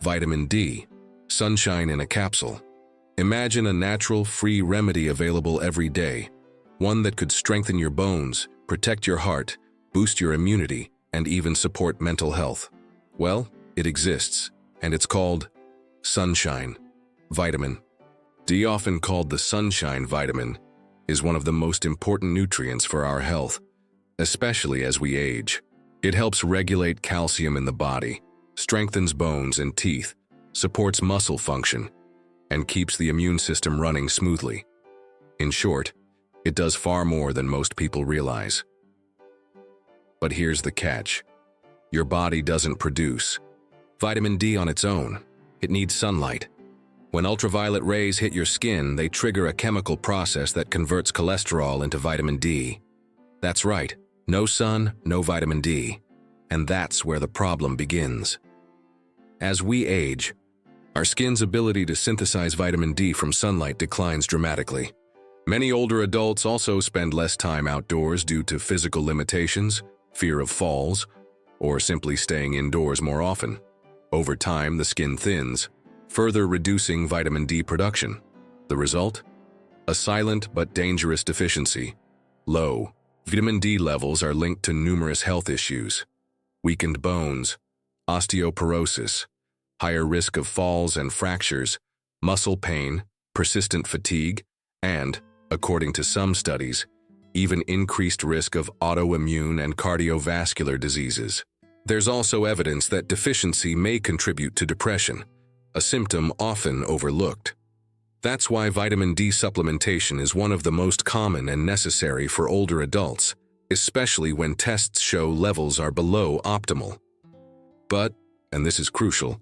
Vitamin D, sunshine in a capsule. Imagine a natural, free remedy available every day, one that could strengthen your bones, protect your heart, boost your immunity, and even support mental health. Well, it exists, and it's called sunshine. Vitamin D, often called the sunshine vitamin, is one of the most important nutrients for our health, especially as we age. It helps regulate calcium in the body, strengthens bones and teeth, supports muscle function, and keeps the immune system running smoothly. In short, it does far more than most people realize. But here's the catch. Your body doesn't produce vitamin D on its own. It needs sunlight. When ultraviolet rays hit your skin, they trigger a chemical process that converts cholesterol into vitamin D. That's right, no sun, no vitamin D. And that's where the problem begins. As we age, our skin's ability to synthesize vitamin D from sunlight declines dramatically. Many older adults also spend less time outdoors due to physical limitations, fear of falls, or simply staying indoors more often. Over time, the skin thins, further reducing vitamin D production. The result? A silent but dangerous deficiency. Low vitamin D levels are linked to numerous health issues: weakened bones, osteoporosis, higher risk of falls and fractures, muscle pain, persistent fatigue, and, according to some studies, even increased risk of autoimmune and cardiovascular diseases. There's also evidence that deficiency may contribute to depression, a symptom often overlooked. That's why vitamin D supplementation is one of the most common and necessary for older adults, especially when tests show levels are below optimal. But, and this is crucial,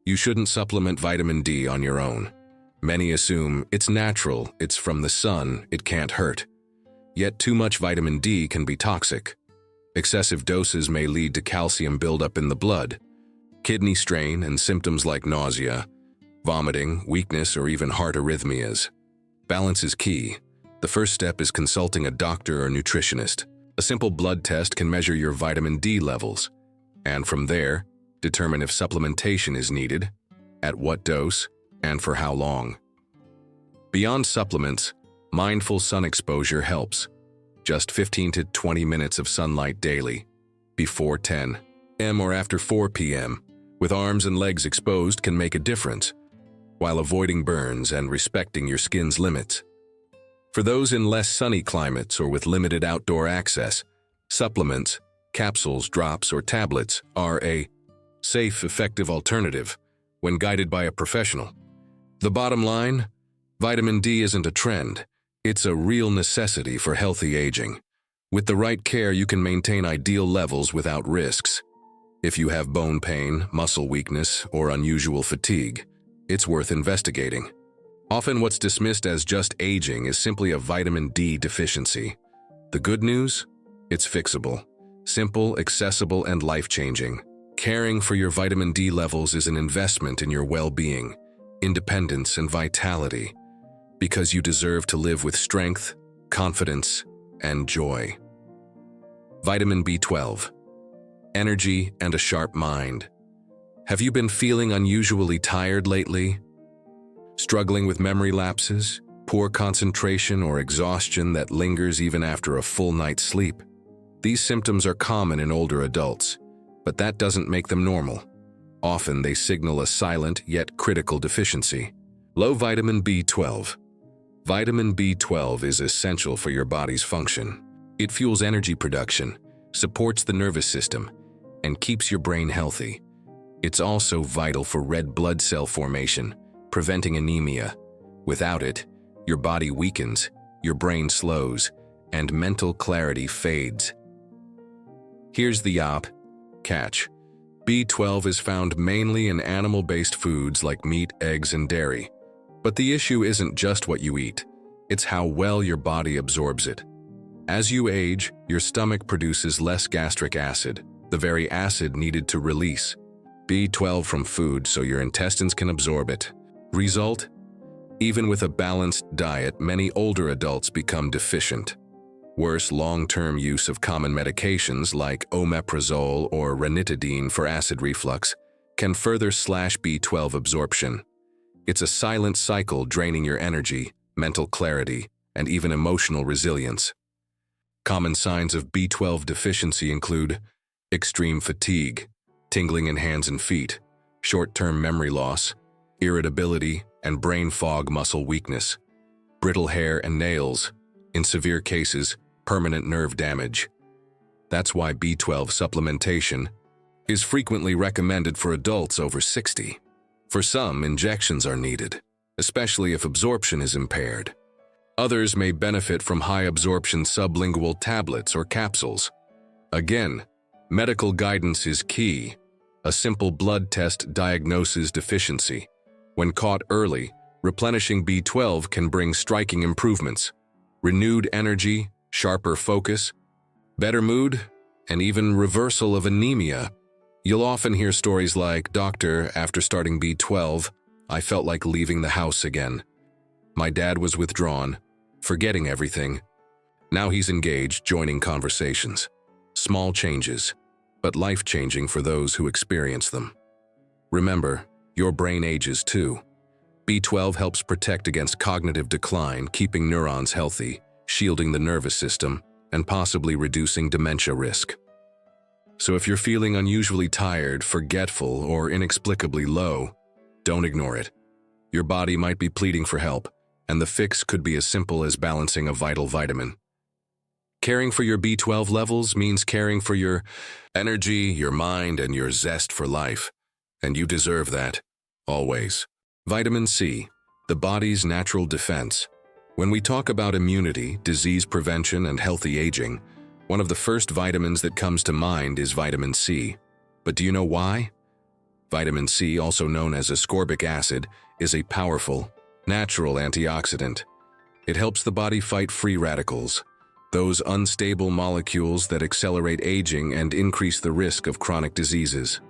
you shouldn't supplement vitamin D on your own. Many assume it's natural, it's from the sun, it can't hurt. Yet too much vitamin D can be toxic. Excessive doses may lead to calcium buildup in the blood, kidney strain, and symptoms like nausea, vomiting, weakness, or even heart arrhythmias. Balance is key. The first step is consulting a doctor or nutritionist. A simple blood test can measure your vitamin D levels, and from there, determine if supplementation is needed, at what dose, and for how long. Beyond supplements, mindful sun exposure helps. Just 15 to 20 minutes of sunlight daily, before 10 a.m. or after 4 p.m., with arms and legs exposed can make a difference, while avoiding burns and respecting your skin's limits. For those in less sunny climates or with limited outdoor access, supplements, capsules, drops, or tablets are a safe, effective alternative when guided by a professional. The bottom line, vitamin D isn't a trend. It's a real necessity for healthy aging. With the right care, you can maintain ideal levels without risks. If you have bone pain, muscle weakness, or unusual fatigue, it's worth investigating. Often what's dismissed as just aging is simply a vitamin D deficiency. The good news? It's fixable. Simple, accessible, and life-changing. Caring for your vitamin D levels is an investment in your well-being, independence, and vitality, because you deserve to live with strength, confidence, and joy. Vitamin B12. Energy and a sharp mind. Have you been feeling unusually tired lately? Struggling with memory lapses, poor concentration, or exhaustion that lingers even after a full night's sleep? These symptoms are common in older adults, but that doesn't make them normal. Often they signal a silent yet critical deficiency. Low vitamin B12. Vitamin B12 is essential for your body's function. It fuels energy production, supports the nervous system, and keeps your brain healthy. It's also vital for red blood cell formation, preventing anemia. Without it, your body weakens, your brain slows, and mental clarity fades. Here's the catch. B12 is found mainly in animal-based foods like meat, eggs, and dairy. But the issue isn't just what you eat, it's how well your body absorbs it. As you age, your stomach produces less gastric acid, the very acid needed to release B12 from food so your intestines can absorb it. Result? Even with a balanced diet, many older adults become deficient. Worse, long-term use of common medications like omeprazole or ranitidine for acid reflux can further slash B12 absorption. It's a silent cycle draining your energy, mental clarity, and even emotional resilience. Common signs of B12 deficiency include extreme fatigue, tingling in hands and feet, short-term memory loss, irritability and brain fog, muscle weakness, brittle hair and nails, in severe cases, permanent nerve damage. That's why B12 supplementation is frequently recommended for adults over 60. For some, injections are needed, especially if absorption is impaired. Others may benefit from high-absorption sublingual tablets or capsules. Again, medical guidance is key. A simple blood test diagnoses deficiency. When caught early, replenishing B12 can bring striking improvements: renewed energy, sharper focus, better mood, and even reversal of anemia. You'll often hear stories like, "Doctor, after starting B12, I felt like leaving the house again. My dad was withdrawn, forgetting everything. Now he's engaged, joining conversations." Small changes, but life-changing for those who experience them. Remember, your brain ages too. B12 helps protect against cognitive decline, keeping neurons healthy, shielding the nervous system, and possibly reducing dementia risk. So if you're feeling unusually tired, forgetful, or inexplicably low, don't ignore it. Your body might be pleading for help, and the fix could be as simple as balancing a vital vitamin. Caring for your B12 levels means caring for your energy, your mind, and your zest for life. And you deserve that, always. Vitamin C, the body's natural defense. When we talk about immunity, disease prevention, and healthy aging, one of the first vitamins that comes to mind is vitamin C. But do you know why? Vitamin C, also known as ascorbic acid, is a powerful, natural antioxidant. It helps the body fight free radicals, those unstable molecules that accelerate aging and increase the risk of chronic diseases.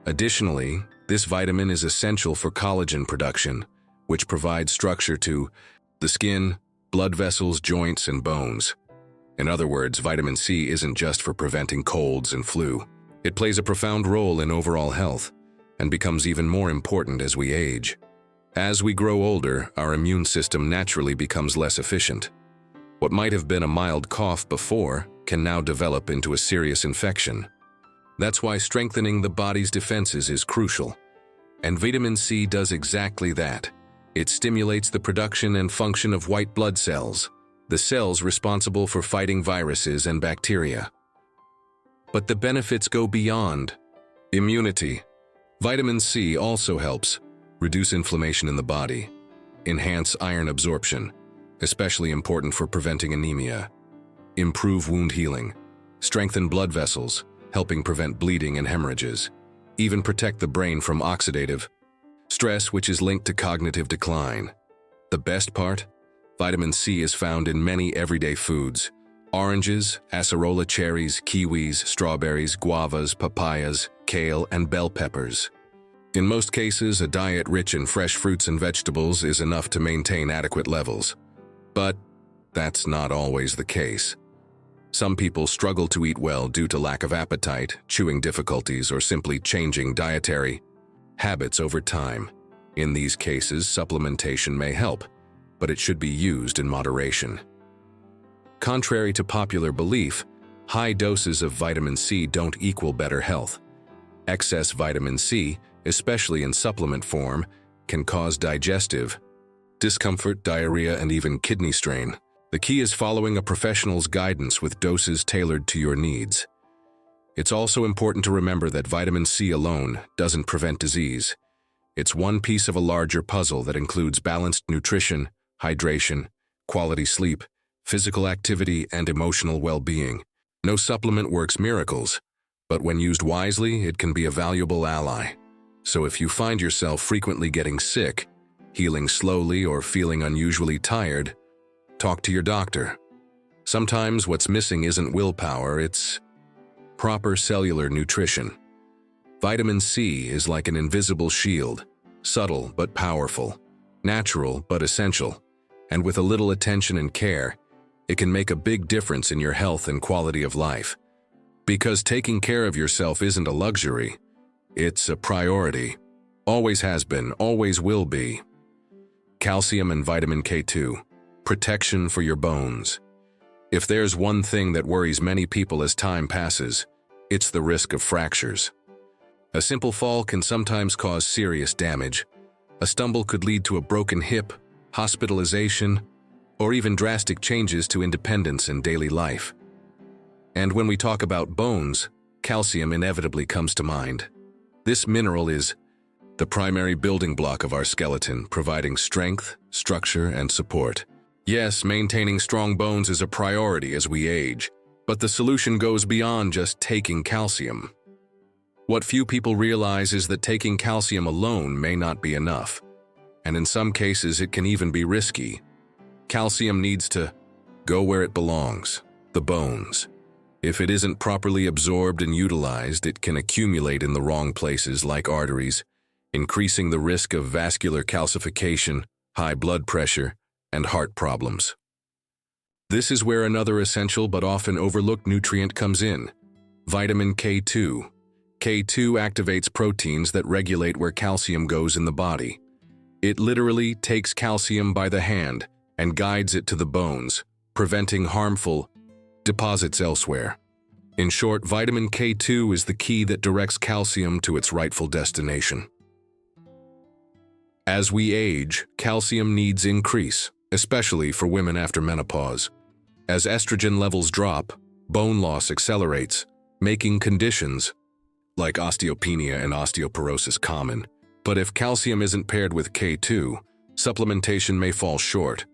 Additionally, this vitamin is essential for collagen production, which provides structure to the skin, blood vessels, joints, and bones. In other words, vitamin C isn't just for preventing colds and flu. It plays a profound role in overall health and becomes even more important as we age. As we grow older, our immune system naturally becomes less efficient. What might have been a mild cough before can now develop into a serious infection. That's why strengthening the body's defenses is crucial. And vitamin C does exactly that. It stimulates the production and function of white blood cells, the cells responsible for fighting viruses and bacteria. But the benefits go beyond immunity. Vitamin C also helps reduce inflammation in the body, enhance iron absorption, especially important for preventing anemia, improve wound healing, strengthen blood vessels, helping prevent bleeding and hemorrhages, even protect the brain from oxidative stress, which is linked to cognitive decline. The best part? Vitamin C is found in many everyday foods: oranges, acerola cherries, kiwis, strawberries, guavas, papayas, kale, and bell peppers. In most cases, a diet rich in fresh fruits and vegetables is enough to maintain adequate levels. But that's not always the case. Some people struggle to eat well due to lack of appetite, chewing difficulties, or simply changing dietary habits over time. In these cases, supplementation may help, but it should be used in moderation. Contrary to popular belief, high doses of vitamin C don't equal better health. Excess vitamin C, especially in supplement form, can cause digestive discomfort, diarrhea, and even kidney strain. The key is following a professional's guidance with doses tailored to your needs. It's also important to remember that vitamin C alone doesn't prevent disease. It's one piece of a larger puzzle that includes balanced nutrition, hydration, quality sleep, physical activity, and emotional well-being. No supplement works miracles, but when used wisely, it can be a valuable ally. So if you find yourself frequently getting sick, healing slowly, or feeling unusually tired, talk to your doctor. Sometimes what's missing isn't willpower, it's proper cellular nutrition. Vitamin C is like an invisible shield, subtle but powerful, natural but essential, and with a little attention and care, it can make a big difference in your health and quality of life. Because taking care of yourself isn't a luxury, it's a priority. Always has been, always will be. Calcium and vitamin K2, protection for your bones. If there's one thing that worries many people as time passes, it's the risk of fractures. A simple fall can sometimes cause serious damage. A stumble could lead to a broken hip, hospitalization, or even drastic changes to independence in daily life. And when we talk about bones, calcium inevitably comes to mind. This mineral is the primary building block of our skeleton, providing strength, structure, and support. Yes, maintaining strong bones is a priority as we age, but the solution goes beyond just taking calcium. What few people realize is that taking calcium alone may not be enough, and in some cases it can even be risky. Calcium needs to go where it belongs, the bones. If it isn't properly absorbed and utilized, it can accumulate in the wrong places like arteries, increasing the risk of vascular calcification, high blood pressure, and heart problems. This is where another essential but often overlooked nutrient comes in: vitamin K2. K2 activates proteins that regulate where calcium goes in the body. It literally takes calcium by the hand and guides it to the bones, preventing harmful deposits elsewhere. In short, vitamin K2 is the key that directs calcium to its rightful destination. As we age, calcium needs increase, especially for women after menopause. As estrogen levels drop, bone loss accelerates, making conditions like osteopenia and osteoporosis common. But if calcium isn't paired with K2, supplementation may fall short.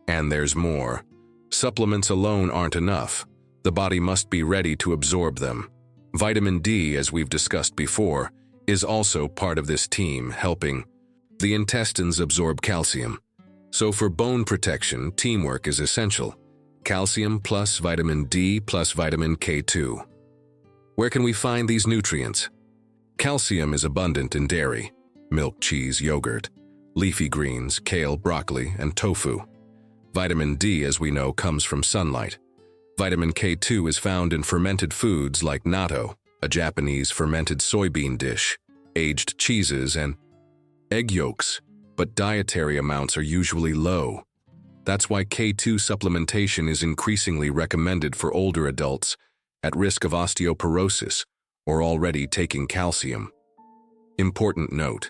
And there's more. Supplements alone aren't enough. The body must be ready to absorb them. Vitamin D, as we've discussed before, is also part of this team, helping the intestines absorb calcium. So for bone protection, teamwork is essential. Calcium plus vitamin D plus vitamin K2. Where can we find these nutrients? Calcium is abundant in dairy, milk, cheese, yogurt, leafy greens, kale, broccoli, and tofu. Vitamin D, as we know, comes from sunlight. Vitamin K2 is found in fermented foods like natto, a Japanese fermented soybean dish, aged cheeses, and egg yolks, but dietary amounts are usually low. That's why K2 supplementation is increasingly recommended for older adults at risk of osteoporosis or already taking calcium. Important note: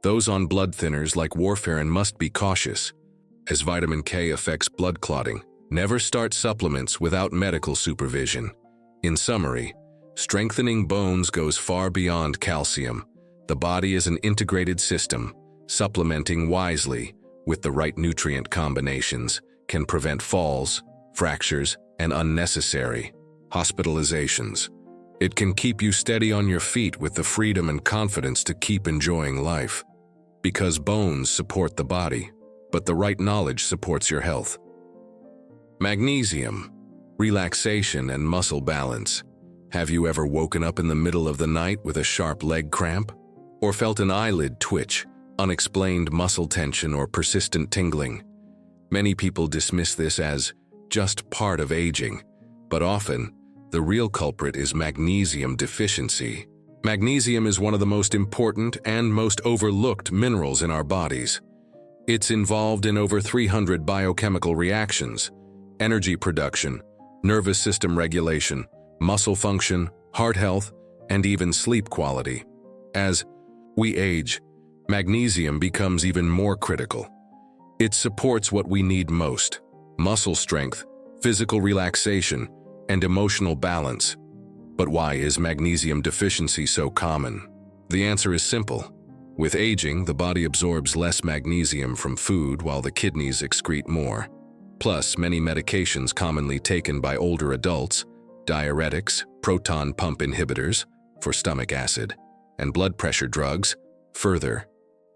those on blood thinners like warfarin must be cautious, as vitamin K affects blood clotting. Never start supplements without medical supervision. In summary, strengthening bones goes far beyond calcium. The body is an integrated system. Supplementing wisely with the right nutrient combinations can prevent falls, fractures, and unnecessary hospitalizations. It can keep you steady on your feet with the freedom and confidence to keep enjoying life. Because bones support the body, but the right knowledge supports your health. Magnesium, relaxation and muscle balance. Have you ever woken up in the middle of the night with a sharp leg cramp? Or felt an eyelid twitch, unexplained muscle tension, or persistent tingling? Many people dismiss this as just part of aging, but often, the real culprit is magnesium deficiency. Magnesium is one of the most important and most overlooked minerals in our bodies. It's involved in over 300 biochemical reactions: energy production, nervous system regulation, muscle function, heart health, and even sleep quality. As we age, magnesium becomes even more critical. It supports what we need most: muscle strength, physical relaxation, and emotional balance. But why is magnesium deficiency so common? The answer is simple. With aging, the body absorbs less magnesium from food while the kidneys excrete more. Plus, many medications commonly taken by older adults, diuretics, proton pump inhibitors for stomach acid, and blood pressure drugs, further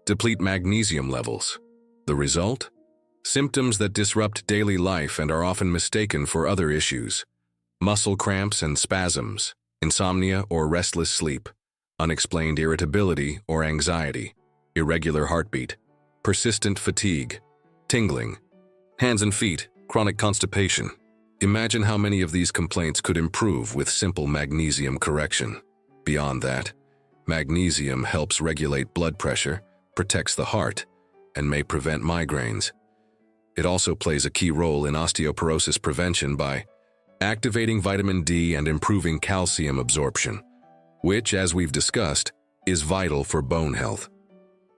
deplete magnesium levels. The result? Symptoms that disrupt daily life and are often mistaken for other issues: muscle cramps and spasms, insomnia or restless sleep, unexplained irritability or anxiety, irregular heartbeat, persistent fatigue, tingling, hands and feet, chronic constipation. Imagine how many of these complaints could improve with simple magnesium correction. Beyond that, Magnesium helps regulate blood pressure, protects the heart, and may prevent migraines. It also plays a key role in osteoporosis prevention by activating vitamin D and improving calcium absorption, which, as we've discussed, is vital for bone health.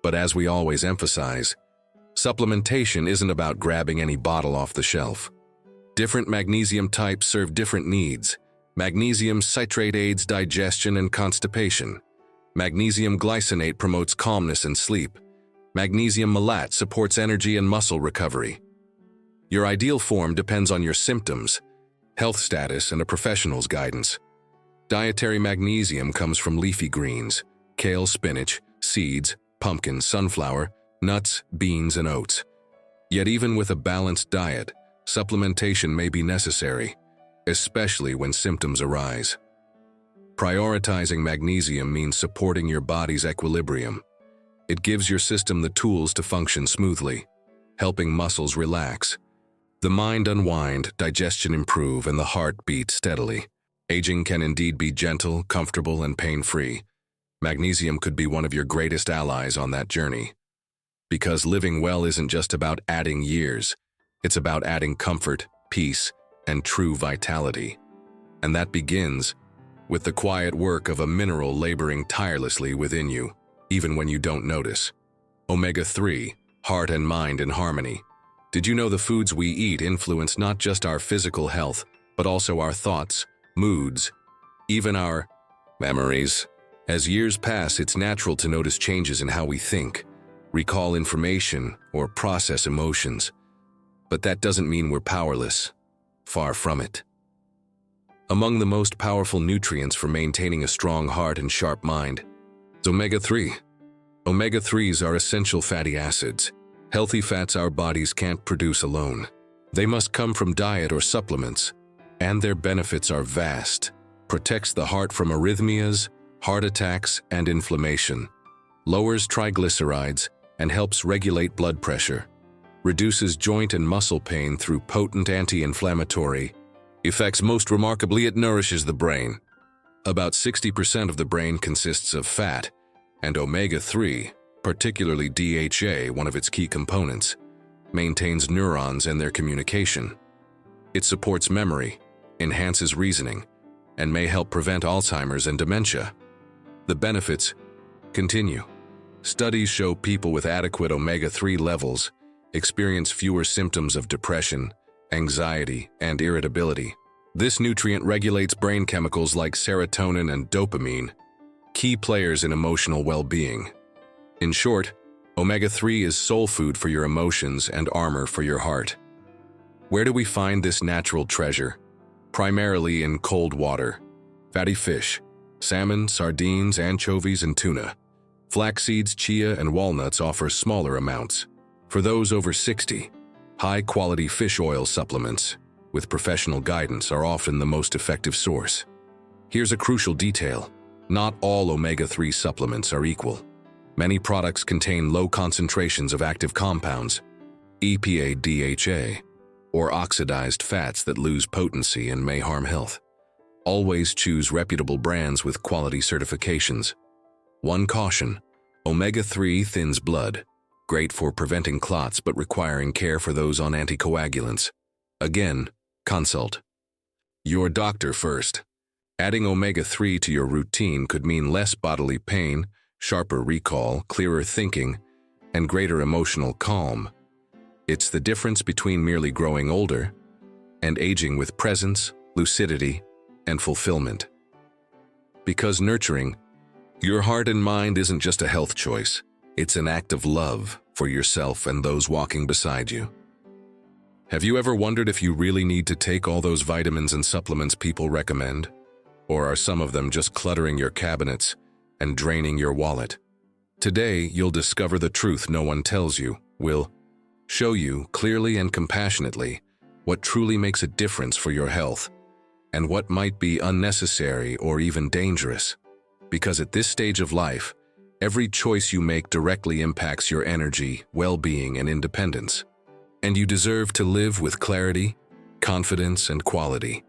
But as we always emphasize, supplementation isn't about grabbing any bottle off the shelf. Different magnesium types serve different needs. Magnesium citrate aids digestion and constipation. Magnesium glycinate promotes calmness and sleep. Magnesium malate supports energy and muscle recovery. Your ideal form depends on your symptoms, health status, and a professional's guidance. Dietary magnesium comes from leafy greens, kale, spinach, seeds, pumpkin, sunflower, nuts, beans, and oats. Yet even with a balanced diet, supplementation may be necessary, especially when symptoms arise. Prioritizing magnesium means supporting your body's equilibrium. It gives your system the tools to function smoothly, helping muscles relax, the mind unwind, digestion improve, and the heart beat steadily. Aging can indeed be gentle, comfortable, and pain-free. Magnesium could be one of your greatest allies on that journey. Because living well isn't just about adding years, it's about adding comfort, peace, and true vitality. And that begins with the quiet work of a mineral laboring tirelessly within you, even when you don't notice. Omega-3, heart and mind in harmony. Did you know the foods we eat influence not just our physical health, but also our thoughts, moods, even our memories? As years pass, it's natural to notice changes in how we think, recall information, or process emotions. But that doesn't mean we're powerless. Far from it. Among the most powerful nutrients for maintaining a strong heart and sharp mind is omega-3. Omega-3s are essential fatty acids, healthy fats our bodies can't produce alone. They must come from diet or supplements, and their benefits are vast. Protects the heart from arrhythmias, heart attacks, and inflammation. Lowers triglycerides and helps regulate blood pressure. Reduces joint and muscle pain through potent anti-inflammatory effects. Most remarkably, it nourishes the brain. About 60% of the brain consists of fat, and omega-3, particularly DHA, one of its key components, maintains neurons and their communication. It supports memory, enhances reasoning, and may help prevent Alzheimer's and dementia. The benefits continue. Studies show people with adequate omega-3 levels experience fewer symptoms of depression, anxiety, and irritability. This nutrient regulates brain chemicals like serotonin and dopamine, key players in emotional well-being. In short, omega-3 is soul food for your emotions and armor for your heart. Where do we find this natural treasure? Primarily in cold water, fatty fish, salmon, sardines, anchovies, and tuna. Flax seeds, chia, and walnuts offer smaller amounts. For those over 60, high-quality fish oil supplements with professional guidance are often the most effective source. Here's a crucial detail. Not all omega-3 supplements are equal. Many products contain low concentrations of active compounds, EPA, DHA, or oxidized fats that lose potency and may harm health. Always choose reputable brands with quality certifications. One caution: omega-3 thins blood. Great for preventing clots but requiring care for those on anticoagulants. Again, consult your doctor first. Adding omega-3 to your routine could mean less bodily pain, sharper recall, clearer thinking, and greater emotional calm. It's the difference between merely growing older and aging with presence, lucidity, and fulfillment. Because nurturing your heart and mind isn't just a health choice. It's an act of love for yourself and those walking beside you. Have you ever wondered if you really need to take all those vitamins and supplements people recommend? Or are some of them just cluttering your cabinets and draining your wallet? Today, you'll discover the truth no one tells you. We'll show you clearly and compassionately what truly makes a difference for your health and what might be unnecessary or even dangerous. Because at this stage of life, every choice you make directly impacts your energy, well-being, and independence. And you deserve to live with clarity, confidence, and quality.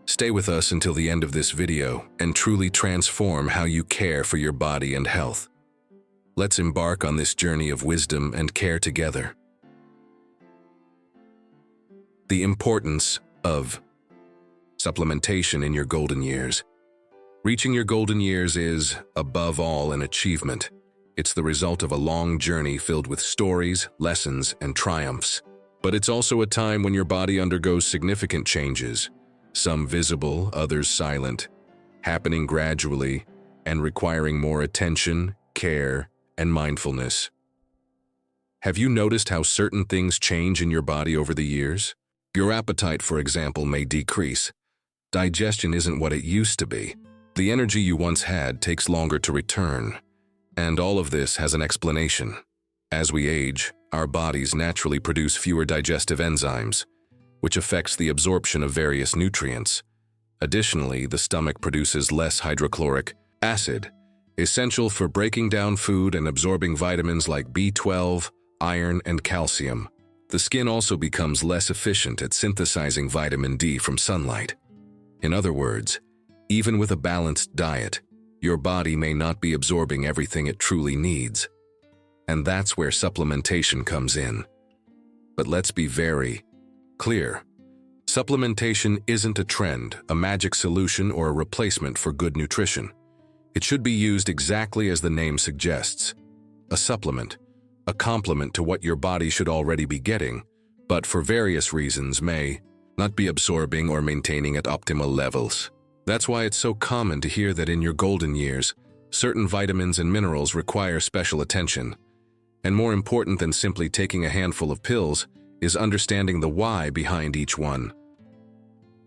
Stay with us until the end of this video and truly transform how you care for your body and health. Let's embark on this journey of wisdom and care together. The importance of supplementation in your golden years. Reaching your golden years is, above all, an achievement. It's the result of a long journey filled with stories, lessons, and triumphs. But it's also a time when your body undergoes significant changes, some visible, others silent, happening gradually and requiring more attention, care, and mindfulness. Have you noticed how certain things change in your body over the years? Your appetite, for example, may decrease. Digestion isn't what it used to be. The energy you once had takes longer to return. And all of this has an explanation. As we age, our bodies naturally produce fewer digestive enzymes, which affects the absorption of various nutrients. Additionally, the stomach produces less hydrochloric acid, essential for breaking down food and absorbing vitamins like B12, iron, and calcium. The skin also becomes less efficient at synthesizing vitamin D from sunlight. In other words, even with a balanced diet, your body may not be absorbing everything it truly needs. And that's where supplementation comes in. But let's be very clear. Supplementation isn't a trend, a magic solution, or a replacement for good nutrition. It should be used exactly as the name suggests. A supplement, a complement to what your body should already be getting, but for various reasons may not be absorbing or maintaining at optimal levels. That's why it's so common to hear that in your golden years, certain vitamins and minerals require special attention. And more important than simply taking a handful of pills is understanding the why behind each one.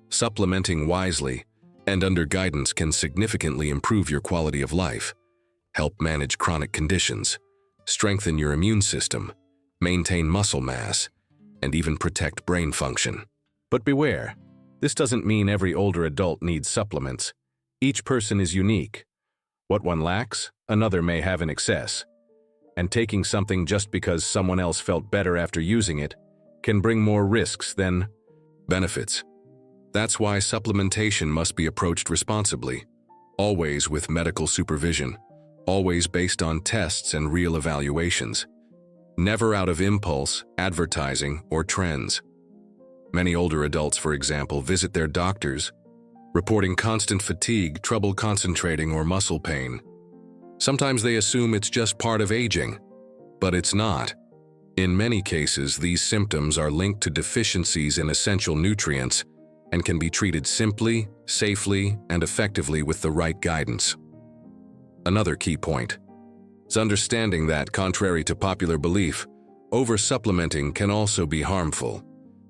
Supplementing wisely and under guidance can significantly improve your quality of life, help manage chronic conditions, strengthen your immune system, maintain muscle mass, and even protect brain function. But beware, this doesn't mean every older adult needs supplements. Each person is unique. What one lacks, another may have in excess. And taking something just because someone else felt better after using it can bring more risks than benefits. That's why supplementation must be approached responsibly, always with medical supervision, always based on tests and real evaluations, never out of impulse, advertising, or trends. Many older adults, for example, visit their doctors, reporting constant fatigue, trouble concentrating, or muscle pain. Sometimes they assume it's just part of aging, but it's not. In many cases, these symptoms are linked to deficiencies in essential nutrients and can be treated simply, safely, and effectively with the right guidance. Another key point is understanding that, contrary to popular belief, over-supplementing can also be harmful.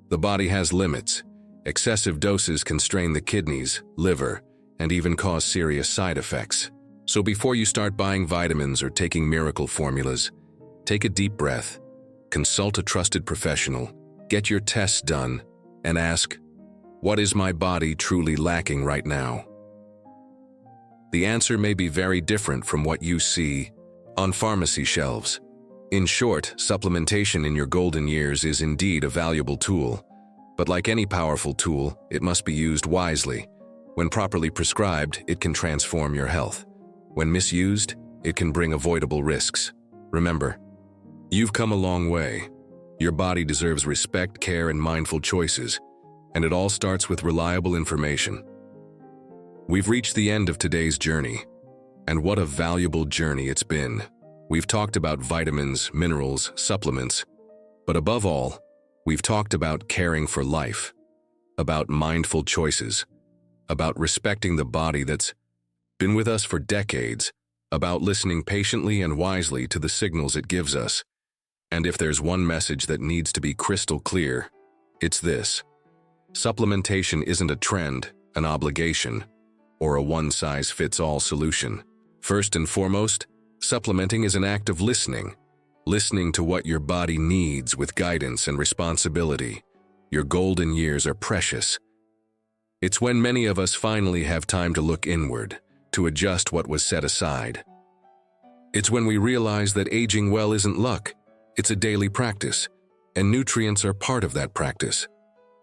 The body has limits. Excessive doses can strain the kidneys, liver, and even cause serious side effects. So before you start buying vitamins or taking miracle formulas, take a deep breath, consult a trusted professional, get your tests done, and ask, what is my body truly lacking right now? The answer may be very different from what you see on pharmacy shelves. In short, supplementation in your golden years is indeed a valuable tool, but like any powerful tool, it must be used wisely. When properly prescribed, it can transform your health. When misused, it can bring avoidable risks. Remember, you've come a long way. Your body deserves respect, care, and mindful choices, and it all starts with reliable information. We've reached the end of today's journey, and what a valuable journey it's been. We've talked about vitamins, minerals, supplements, but above all, we've talked about caring for life, about mindful choices, about respecting the body that's been with us for decades, about listening patiently and wisely to the signals it gives us. And if there's one message that needs to be crystal clear, it's this. Supplementation isn't a trend, an obligation, or a one-size-fits-all solution. First and foremost, supplementing is an act of listening to what your body needs with guidance and responsibility. Your golden years are precious. It's when many of us finally have time to look inward, to adjust what was set aside. It's when we realize that aging well isn't luck, it's a daily practice, and nutrients are part of that practice.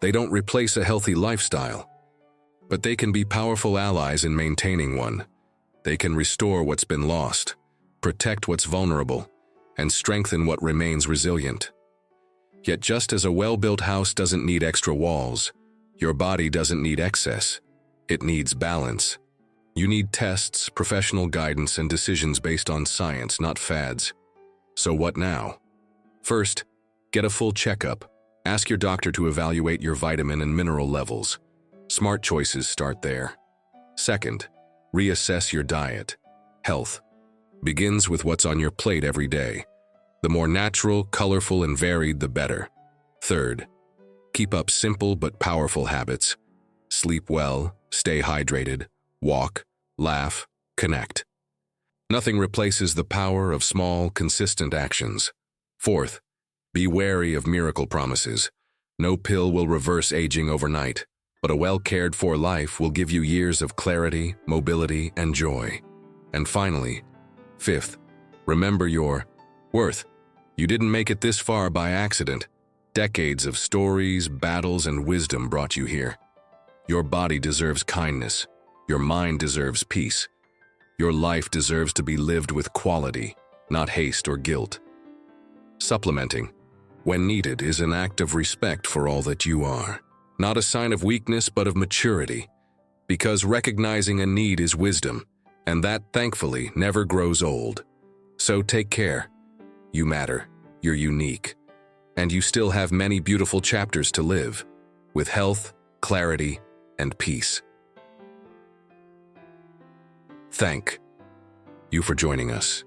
They don't replace a healthy lifestyle. but they can be powerful allies in maintaining one. They can restore what's been lost, protect what's vulnerable, and strengthen what remains resilient. Yet just as a well-built house doesn't need extra walls, your body doesn't need excess. It needs balance. You need tests, professional guidance, and decisions based on science, not fads. So what now? First, get a full checkup. Ask your doctor to evaluate your vitamin and mineral levels. Smart choices start there. Second, reassess your diet. Health begins with what's on your plate every day. The more natural, colorful, and varied, the better. Third, keep up simple but powerful habits. Sleep well, stay hydrated, walk, laugh, connect. Nothing replaces the power of small, consistent actions. Fourth, be wary of miracle promises. No pill will reverse aging overnight, but a well-cared-for life will give you years of clarity, mobility, and joy. And finally, fifth, remember your worth. You didn't make it this far by accident. Decades of stories, battles, and wisdom brought you here. Your body deserves kindness. Your mind deserves peace. Your life deserves to be lived with quality, not haste or guilt. Supplementing, when needed, is an act of respect for all that you are. Not a sign of weakness, but of maturity. Because recognizing a need is wisdom, and that, thankfully, never grows old. So take care. You matter, you're unique, and you still have many beautiful chapters to live, with health, clarity, and peace. Thank you for joining us.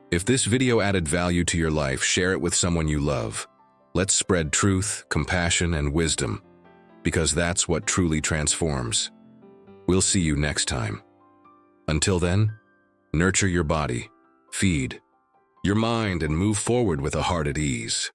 If this video added value to your life, share it with someone you love. Let's spread truth, compassion, and wisdom, because that's what truly transforms. We'll see you next time. Until then, nurture your body, feed your mind, and move forward with a heart at ease.